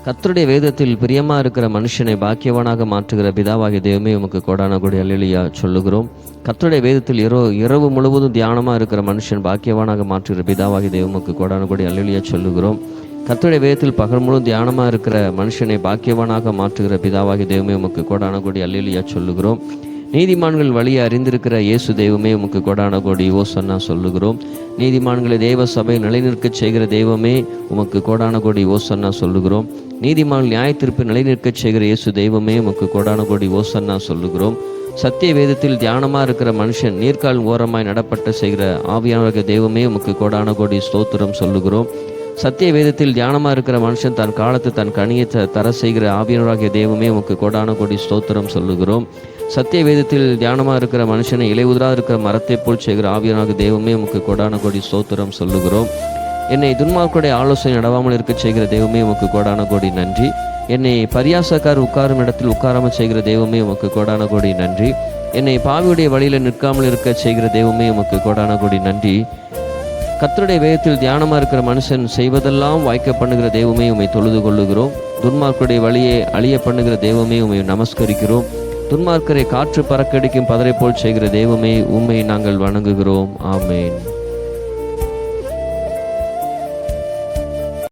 கர்த்தருடைய வேதத்தில் பிரியமாக இருக்கிற மனுஷனை பாக்கியவானாக மாற்றுகிற பிதாவாகிய தெய்வமே உமக்கு கோடான கோடி அல்லேலூயா சொல்லுகிறோம். கர்த்தருடைய வேதத்தில் இரவு முழுவதும் தியானமாக இருக்கிற மனுஷன் பாக்கியவானாக மாற்றுகிற பிதாவாகிய தெய்வம் உமக்கு கோடான கோடி அல்லேலூயா சொல்லுகிறோம். கர்த்தருடைய வேதத்தில் பகல் முழுவதும் தியானமாக இருக்கிற மனுஷனை பாக்கியவானாக மாற்றுகிற பிதாவாகிய தெய்வமே உமக்கு கோடான கோடி அல்லேலூயா சொல்லுகிறோம். நீதிமான்கள் வழியை அறிந்திருக்கிற இயேசு தெய்வமே உமக்கு கோடான கோடி ஓசன்னா சொல்லுகிறோம். நீதிமான்களை தேவ சபை நிலைநிற்கச் செய்கிற தெய்வமே உமக்கு கோடான கோடி ஓசன்னா சொல்லுகிறோம். நீதிமான்கள் நியாயத்தீர்ப்பு நிலைநிற்கச் செய்கிற இயேசு தெய்வமே உமக்கு கோடான கோடி ஓசன்னா சொல்லுகிறோம். சத்திய வேதத்தில் தியானமாக இருக்கிற மனுஷன் நீர்க்கால் ஓரமாய் நடப்பட்ட செய்கிற ஆவியானவருடைய தெய்வமே உமக்கு கோடான கோடி ஸ்தோத்திரம் சொல்லுகிறோம். சத்திய வேதத்தில் தியானமாக இருக்கிற மனுஷன் தன் காலத்து தன் கனியை தர செய்கிற ஆவியானவராகிய தெய்வமே உமக்கு கோடான கோடி ஸ்தோத்திரம் சொல்லுகிறோம். சத்திய வேதத்தில் தியானமாக இருக்கிற மனுஷனை இலையுதிராக இருக்கிற மரத்தை போல் செய்கிற ஆவியானவராகிய தெய்வமே உமக்கு கோடான கோடி ஸ்தோத்திரம் சொல்லுகிறோம். என்னை துன்மார்க்கருடைய ஆலோசனை நடவாமல் இருக்க செய்கிற தெய்வமே உமக்கு கோடான கோடி நன்றி. என்னை பரியாசக்கார் உட்காரும் இடத்தில் உட்காராமல் செய்கிற தெய்வமே உமக்கு கோடான கோடி நன்றி. என்னை பாவியுடைய வழியில் நிற்காமல் இருக்க செய்கிற தெய்வமே உமக்கு கோடான கோடி நன்றி. கர்த்தருடைய வேதத்தில் தியானமாக இருக்கிற மனுஷன் செய்வதெல்லாம் வாய்க்க பண்ணுகிற தெய்வமே உம்மை தொழுது கொள்ளுகிறோம். துன்மார்க்கருடைய வழியை அழிய பண்ணுகிற தெய்வமே உம்மை நமஸ்கரிக்கிறோம். துன்மார்க்கரை காற்று பறக்கடிக்கும் பதரை போல் செய்கிற தெய்வமே உம்மை நாங்கள் வணங்குகிறோம். ஆமேன்.